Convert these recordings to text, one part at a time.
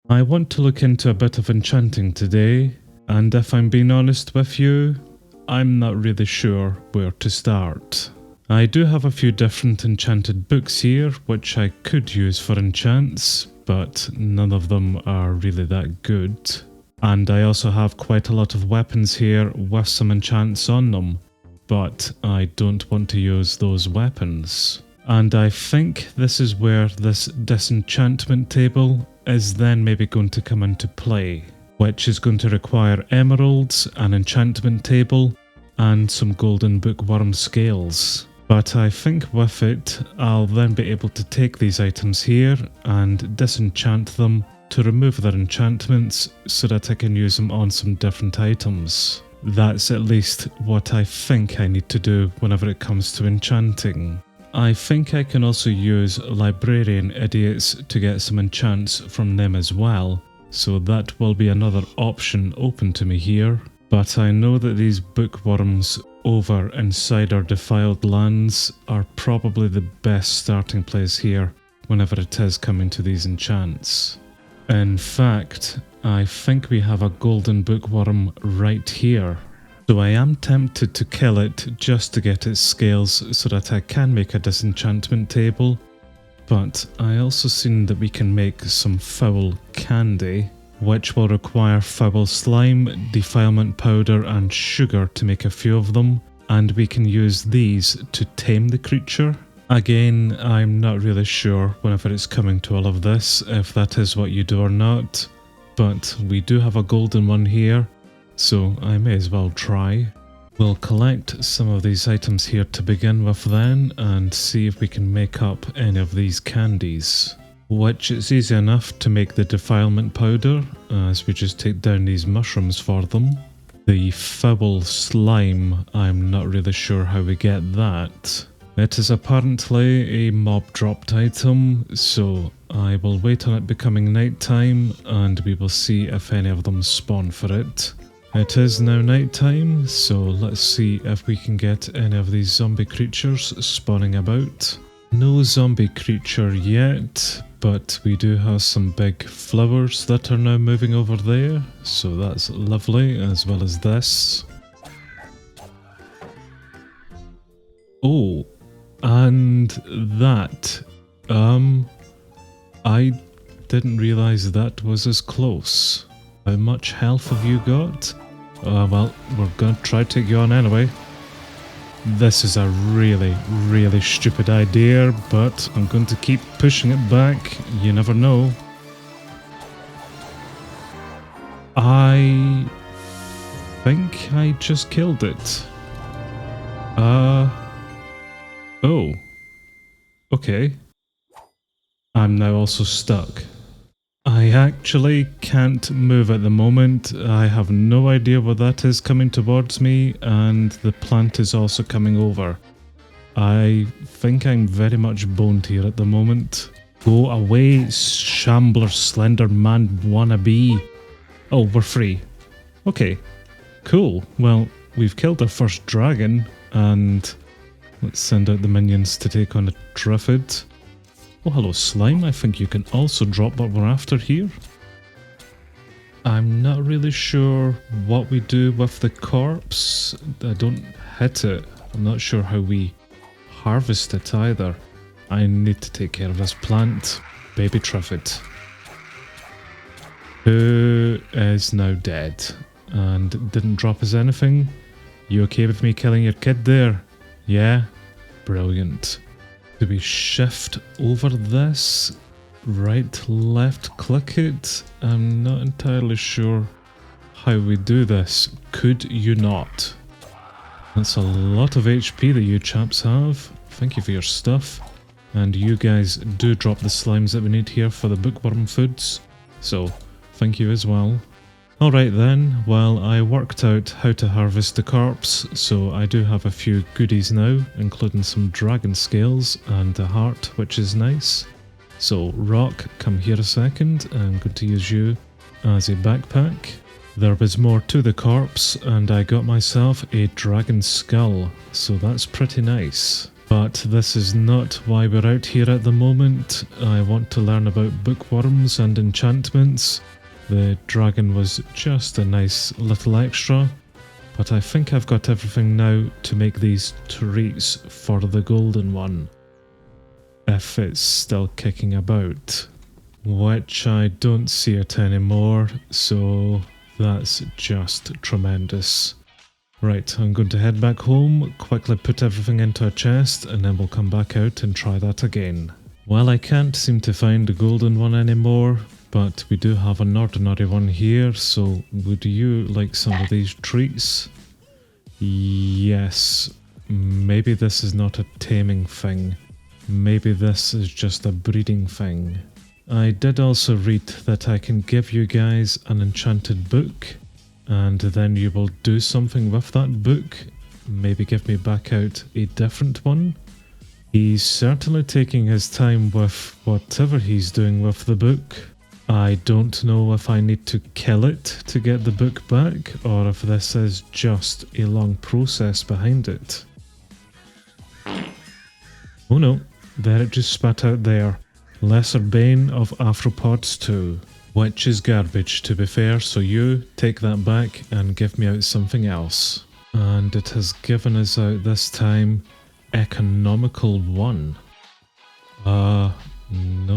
I want to look into a bit of enchanting today, and if I'm being honest with you, I'm not really sure where to start. I do have a few different enchanted books here which I could use for enchants, but none of them are really that good. And I also have quite a lot of weapons here with some enchants on them, but I don't want to use those weapons. And I think this is where this disenchantment table is then maybe going to come into play, which is going to require emeralds, an enchantment table, and some golden bookworm scales. But I think with it, I'll then be able to take these items here and disenchant them to remove their enchantments so that I can use them on some different items. That's at least what I think I need to do whenever it comes to enchanting. I think I can also use librarian idiots to get some enchants from them as well, so that will be another option open to me here. But I know that these bookworms over inside our defiled lands are probably the best starting place here whenever it is coming to these enchants. In fact, I think we have a golden bookworm right here. So I am tempted to kill it just to get its scales so that I can make a disenchantment table, but I also seen that we can make some foul candy, which will require foul slime, defilement powder and sugar to make a few of them, and we can use these to tame the creature. Again, I'm not really sure whenever it's coming to all of this if that is what you do or not, but we do have a golden one here, so I may as well try. We'll collect some of these items here to begin with then and see if we can make up any of these candies. Which it's easy enough to make the defilement powder, as we just take down these mushrooms for them. The foul slime, I'm not really sure how we get that. It is apparently a mob dropped item, so I will wait on it becoming night time and we will see if any of them spawn for it. It is now night time, so let's see if we can get any of these zombie creatures spawning about. No zombie creature yet, but we do have some big flowers that are now moving over there, so that's lovely, as well as this. Oh, and that. I didn't realise that was as close. How much health have you got? Well, we're going to try to take you on anyway. This is a really, really stupid idea, but I'm going to keep pushing it back. You never know. I think I just killed it. Oh. Okay. I'm now also stuck. I actually can't move at the moment. I have no idea what that is coming towards me, and the plant is also coming over. I think I'm very much boned here at the moment. Go away, shambler slender man wannabe. Oh, we're free. Okay, cool. Well, we've killed our first dragon, and let's send out the minions to take on a Triffid. Oh, hello slime, I think you can also drop what we're after here. I'm not really sure what we do with the corpse. I don't hit it. I'm not sure how we harvest it either. I need to take care of this plant. Baby Triffid. Who is now dead and didn't drop us anything. You okay with me killing your kid there? Yeah? Brilliant. Do we shift over this? Right, left click it? I'm not entirely sure how we do this. Could you not? That's a lot of HP that you chaps have. Thank you for your stuff. And you guys do drop the slimes that we need here for the bookworm foods. So, thank you as well. Alright then, well I worked out how to harvest the corpse, so I do have a few goodies now, including some dragon scales and a heart, which is nice. So Rock, come here a second, I'm going to use you as a backpack. There was more to the corpse, and I got myself a dragon skull, so that's pretty nice. But this is not why we're out here at the moment. I want to learn about bookworms and enchantments. The dragon was just a nice little extra. But I think I've got everything now to make these treats for the golden one. If it's still kicking about. Which I don't see it anymore, so that's just tremendous. Right, I'm going to head back home, quickly put everything into a chest, and then we'll come back out and try that again. Well, I can't seem to find the golden one anymore, but we do have an ordinary one here, so would you like some of these treats? Yes, maybe this is not a taming thing. Maybe this is just a breeding thing. I did also read that I can give you guys an enchanted book, and then you will do something with that book. Maybe give me back out a different one. He's certainly taking his time with whatever he's doing with the book. I don't know if I need to kill it to get the book back, or if this is just a long process behind it. Oh no, there it just spat out there. Lesser Bane of Arthropods 2. Which is garbage, to be fair, so you take that back and give me out something else. And it has given us out this time Economical 1. No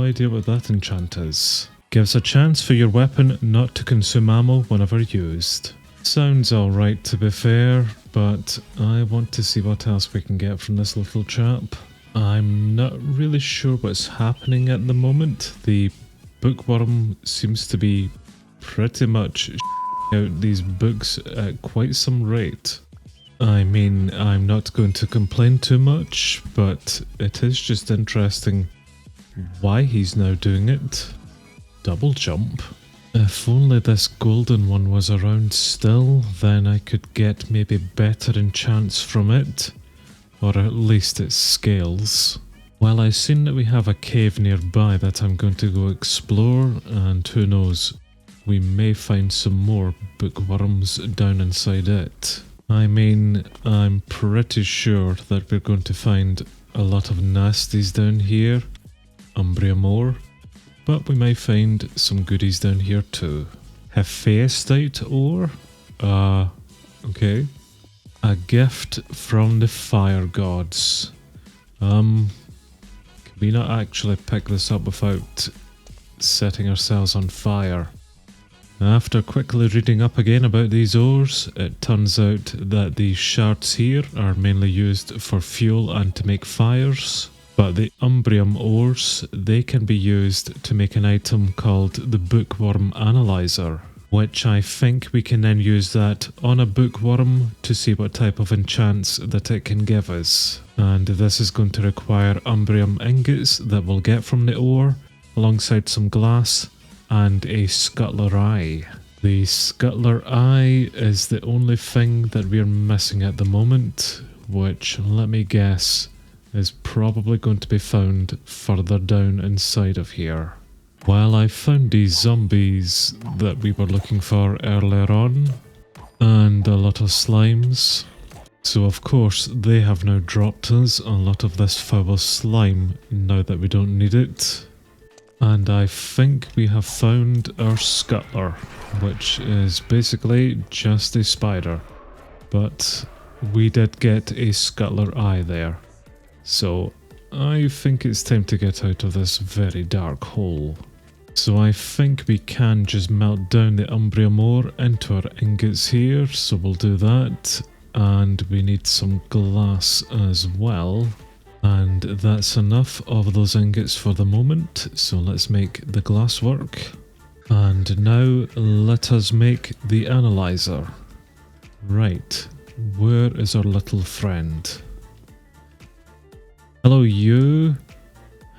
idea what that enchant is. Gives a chance for your weapon not to consume ammo whenever used. Sounds alright, to be fair, but I want to see what else we can get from this little chap. I'm not really sure what's happening at the moment. The Bookworm seems to be pretty much out these books at quite some rate. I mean, I'm not going to complain too much, but it is just interesting why he's now doing it. Double jump. If only this golden one was around still, then I could get maybe better enchants from it, or at least its scales. Well, I've seen that we have a cave nearby that I'm going to go explore, and who knows, we may find some more bookworms down inside it. I mean, I'm pretty sure that we're going to find a lot of nasties down here, Umbrium ore, but we may find some goodies down here too. Hephaestite ore? Okay. A gift from the fire gods. Can we not actually pick this up without setting ourselves on fire? After quickly reading up again about these ores, it turns out that these shards here are mainly used for fuel and to make fires, but the Umbrium ores, they can be used to make an item called the Bookworm Analyzer, which I think we can then use that on a bookworm to see what type of enchants that it can give us. And this is going to require Umbrium ingots that we'll get from the ore, alongside some glass and a Scuttler Eye. The Scuttler Eye is the only thing that we're missing at the moment, which, let me guess, is probably going to be found further down inside of here. Well, I found these zombies that we were looking for earlier on, and a lot of slimes. So of course they have now dropped us a lot of this foul slime now that we don't need it. And I think we have found our Scuttler, which is basically just a spider. But we did get a Scuttler Eye there. So I think it's time to get out of this very dark hole. So I think we can just melt down the Umbrium ore into our ingots here, so we'll do that. And we need some glass as well. And that's enough of those ingots for the moment, so let's make the glass work. And now let us make the analyzer. Right, where is our little friend? Hello you.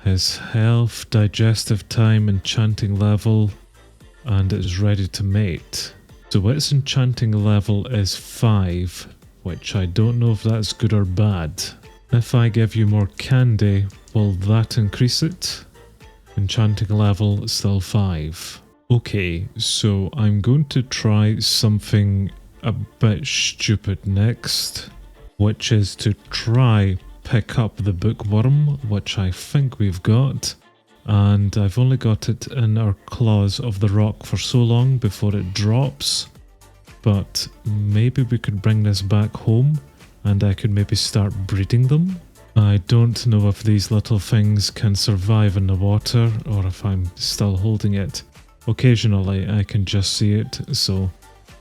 His health, digestive time, enchanting level, and it's ready to mate. So its enchanting level is 5, which I don't know if that's good or bad. If I give you more candy, will that increase it? Enchanting level still 5. Okay, so I'm going to try something a bit stupid next, which is to try pick up the Bookworm, which I think we've got. And I've only got it in our claws of the rock for so long before it drops. But maybe we could bring this back home and I could maybe start breeding them. I don't know if these little things can survive in the water or if I'm still holding it. Occasionally I can just see it, so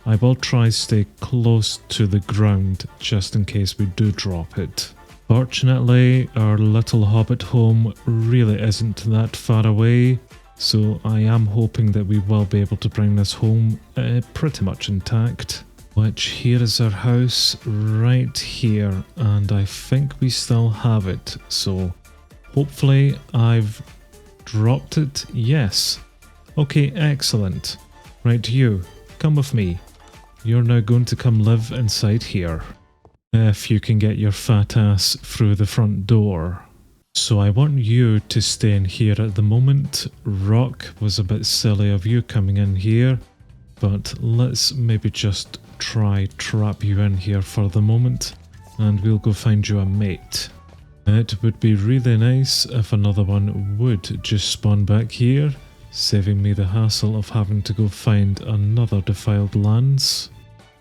I will try stay close to the ground just in case we do drop it. Fortunately, our little hobbit home really isn't that far away, so I am hoping that we will be able to bring this home pretty much intact. Which here is our house right here, and I think we still have it, so hopefully I've dropped it. Yes. Okay, excellent. Right, you, come with me. You're now going to come live inside here. If you can get your fat ass through the front door. So I want you to stay in here at the moment. Rock was a bit silly of you coming in here, but let's maybe just trap you in here for the moment, and we'll go find you a mate. It would be really nice if another one would just spawn back here, saving me the hassle of having to go find another defiled lands.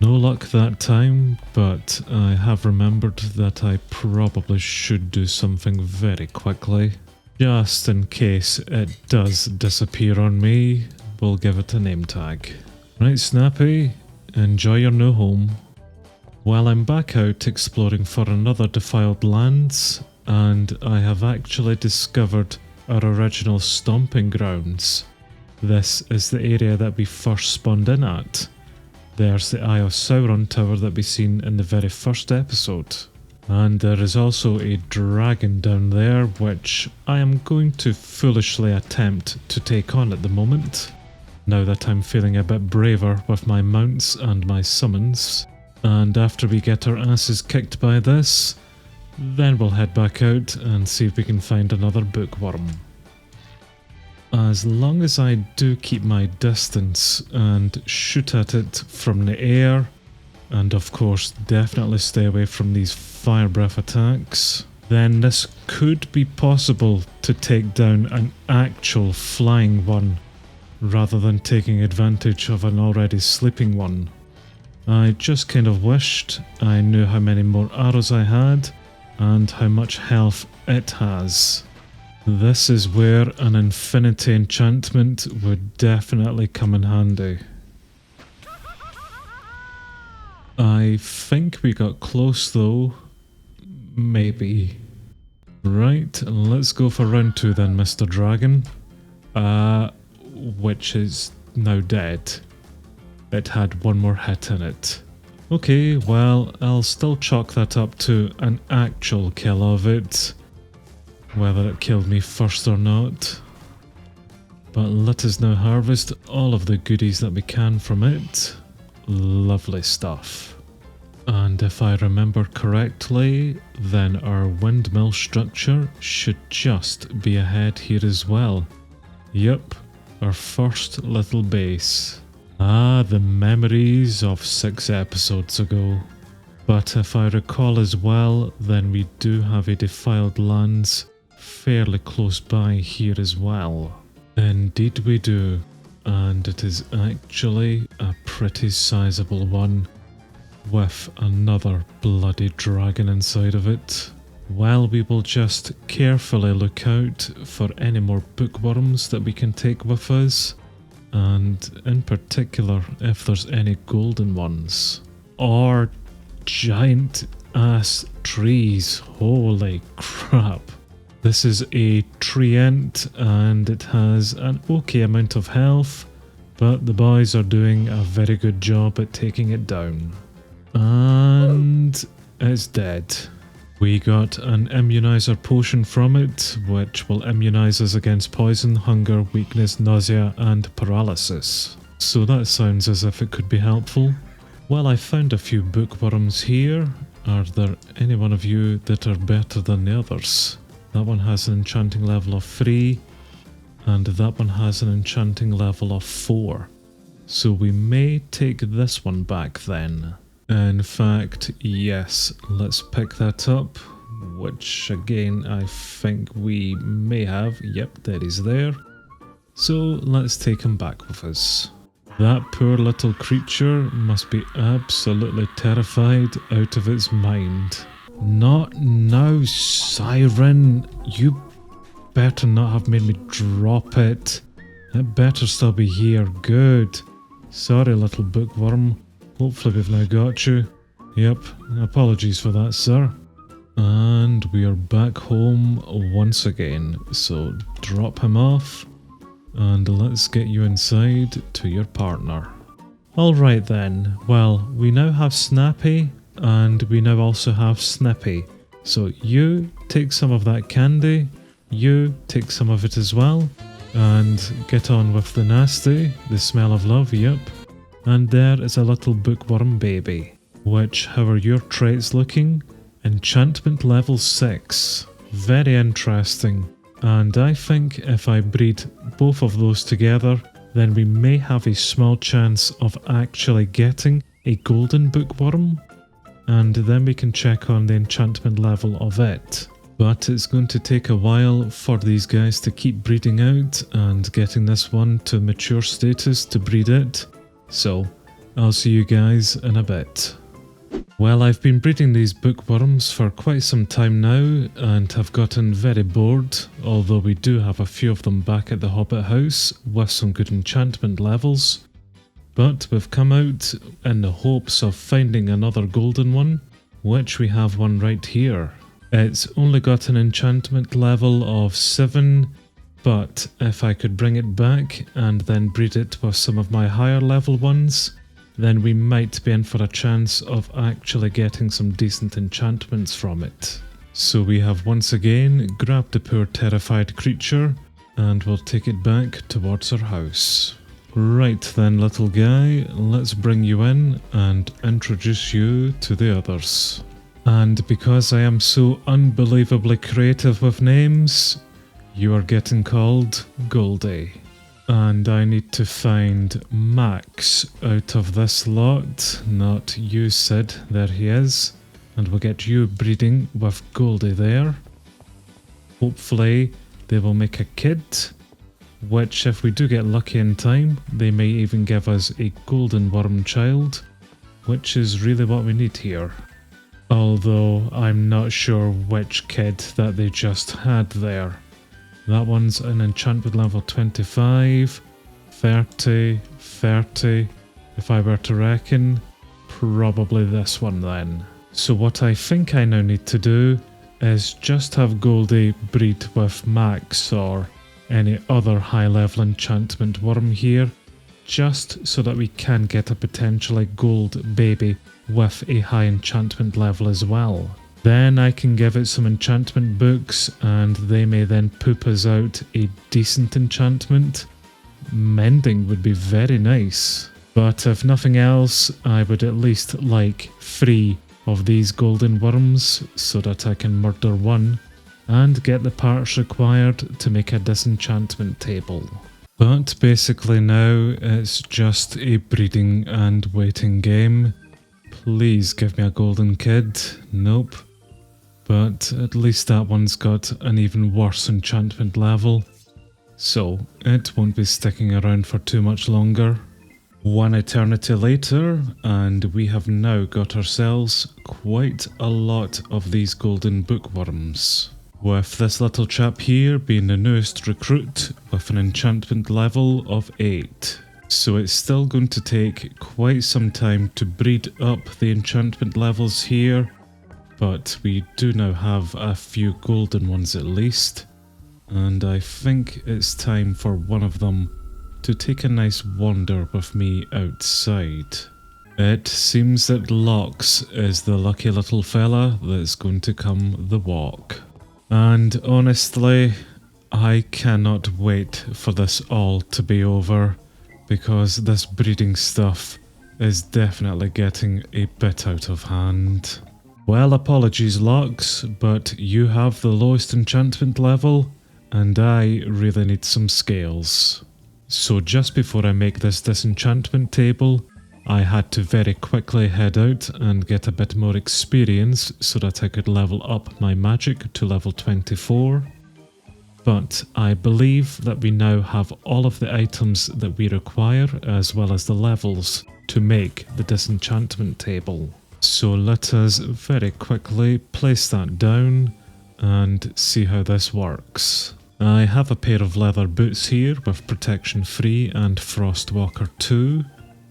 No luck that time, but I have remembered that I probably should do something very quickly. Just in case it does disappear on me, we'll give it a name tag. Right, Snappy, enjoy your new home. Well, I'm back out exploring for another defiled lands, and I have actually discovered our original stomping grounds. This is the area that we first spawned in at. There's the Eye of Sauron tower that we seen in the very first episode. And there is also a dragon down there, which I am going to foolishly attempt to take on at the moment, now that I'm feeling a bit braver with my mounts and my summons. And after we get our asses kicked by this, then we'll head back out and see if we can find another Bookworm. As long as I do keep my distance and shoot at it from the air, and of course definitely stay away from these fire breath attacks, then this could be possible to take down an actual flying one, rather than taking advantage of an already sleeping one. I just kind of wished I knew how many more arrows I had, and how much health it has. This is where an infinity enchantment would definitely come in handy. I think we got close though. Maybe. Right, let's go for round 2 then, Mr. Dragon. Which is now dead. It had one more hit in it. Okay, well, I'll still chalk that up to an actual kill of it, whether it killed me first or not. But let us now harvest all of the goodies that we can from it. Lovely stuff. And if I remember correctly, then our windmill structure should just be ahead here as well. Yep, our first little base. Ah, the memories of 6 episodes ago. But if I recall as well, then we do have a defiled lands fairly close by here as well. Indeed we do, and it is actually a pretty sizable one, with another bloody dragon inside of it. Well, we will just carefully look out for any more bookworms that we can take with us, and in particular if there's any golden ones. Or giant ass trees, holy crap. This is a treant and it has an okay amount of health, but the boys are doing a very good job at taking it down. And it's dead. We got an immunizer potion from it, which will immunize us against poison, hunger, weakness, nausea and paralysis. So that sounds as if it could be helpful. Well, I found a few bookworms here. Are there any one of you that are better than the others? That one has an enchanting level of 3, and that one has an enchanting level of 4. So we may take this one back then. In fact, yes, let's pick that up. which again I think we may have. Yep, there he's there. So let's take him back with us. That poor little creature must be absolutely terrified out of its mind. Not now, Siren. You better not have made me drop it. It better still be here. Good. Sorry, little bookworm. Hopefully we've now got you. Yep, apologies for that, sir. And we are back home once again. So drop him off. And let's get you inside to your partner. Alright then, well, we now have Snappy, and we now also have Snippy. So you take some of that candy, you take some of it as well, and get on with the nasty, the smell of love, yep. And there is a little bookworm baby. Which, how are your traits looking? Enchantment level 6. Very interesting. And I think if I breed both of those together, then we may have a small chance of actually getting a golden bookworm, and then we can check on the enchantment level of it. But it's going to take a while for these guys to keep breeding out and getting this one to mature status to breed it. So I'll see you guys in a bit. Well, I've been breeding these bookworms for quite some time now and have gotten very bored, although we do have a few of them back at the Hobbit house with some good enchantment levels. But we've come out in the hopes of finding another golden one, which we have one right here. It's only got an enchantment level of 7, but if I could bring it back and then breed it with some of my higher level ones, then we might be in for a chance of actually getting some decent enchantments from it. So we have once again grabbed the poor terrified creature and we'll take it back towards our house. Right then, little guy, let's bring you in and introduce you to the others. And because I am so unbelievably creative with names, you are getting called Goldie. And I need to find Max out of this lot, not you, Sid. There he is. And we'll get you breeding with Goldie there. Hopefully they will make a kid, which if we do get lucky in time, they may even give us a golden worm child, which is really what we need here. Although I'm not sure which kid that they just had there. That one's an enchantment level 25, 30, 30. If I were to reckon, probably this one then. So what I think I now need to do is just have Goldie breed with Max or any other high level enchantment worm here, just so that we can get a potentially gold baby with a high enchantment level as well. Then I can give it some enchantment books and they may then poop us out a decent enchantment. Mending would be very nice. But if nothing else, I would at least like 3 of these golden worms so that I can murder one and get the parts required to make a disenchantment table. But basically now it's just a breeding and waiting game. Please give me a golden kid. Nope. But at least that one's got an even worse enchantment level, so it won't be sticking around for too much longer. One eternity later, and we have now got ourselves quite a lot of these golden bookworms. With this little chap here being the newest recruit with an enchantment level of 8. So it's still going to take quite some time to breed up the enchantment levels here. But we do now have a few golden ones at least, and I think it's time for one of them to take a nice wander with me outside. It seems that Lox is the lucky little fella that's going to come the walk. And honestly, I cannot wait for this all to be over, because this breeding stuff is definitely getting a bit out of hand. Well, apologies Lox, but you have the lowest enchantment level, and I really need some scales. So just before I make this disenchantment table, I had to very quickly head out and get a bit more experience so that I could level up my magic to level 24. But I believe that we now have all of the items that we require as well as the levels to make the disenchantment table. So let us very quickly place that down and see how this works. I have a pair of leather boots here with protection 3 and Frostwalker 2.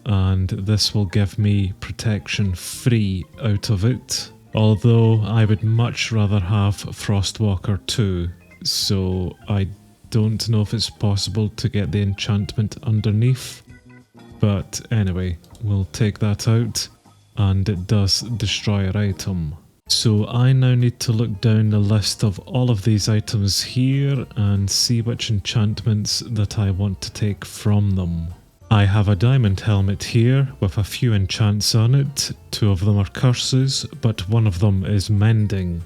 And this will give me protection 3 out of it, although I would much rather have Frostwalker 2, so I don't know if it's possible to get the enchantment underneath, but anyway, we'll take that out, and it does destroy our item. So I now need to look down the list of all of these items here and see which enchantments that I want to take from them. I have a diamond helmet here with a few enchants on it. 2 of them are curses, but 1 of them is mending.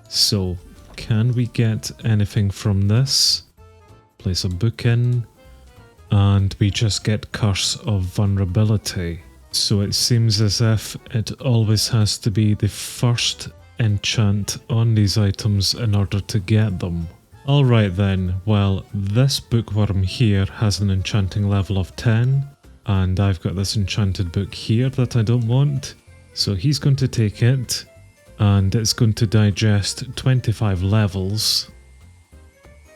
So, can we get anything from this? Place a book in, and we just get Curse of Vulnerability. So it seems as if it always has to be the first enchant on these items in order to get them. Alright then, well, this bookworm here has an enchanting level of 10, and I've got this enchanted book here that I don't want, so he's going to take it, and it's going to digest 25 levels,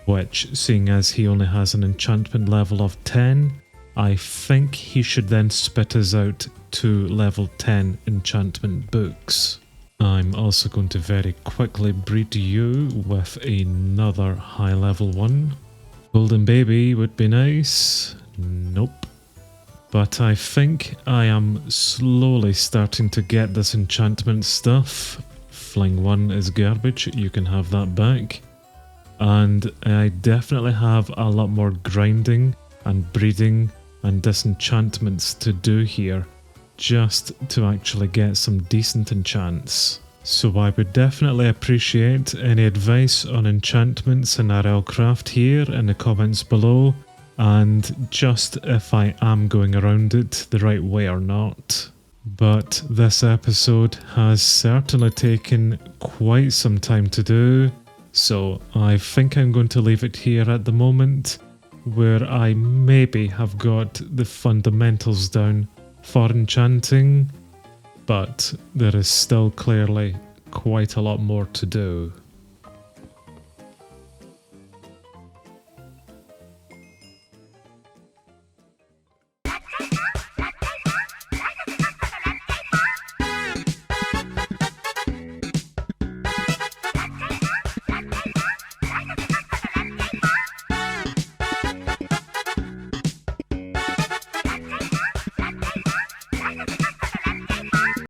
which, seeing as he only has an enchantment level of 10, I think he should then spit us out 2 level 10 enchantment books. I'm also going to very quickly breed you with another high level one. Golden Baby would be nice. Nope. But I think I am slowly starting to get this enchantment stuff. Fling 1 is garbage, you can have that back. And I definitely have a lot more grinding and breeding and disenchantments to do here, just to actually get some decent enchants. So I would definitely appreciate any advice on enchantments in RLCraft here in the comments below, and just if I am going around it the right way or not. But this episode has certainly taken quite some time to do, so I think I'm going to leave it here at the moment, where I maybe have got the fundamentals down for enchanting, but there is still clearly quite a lot more to do.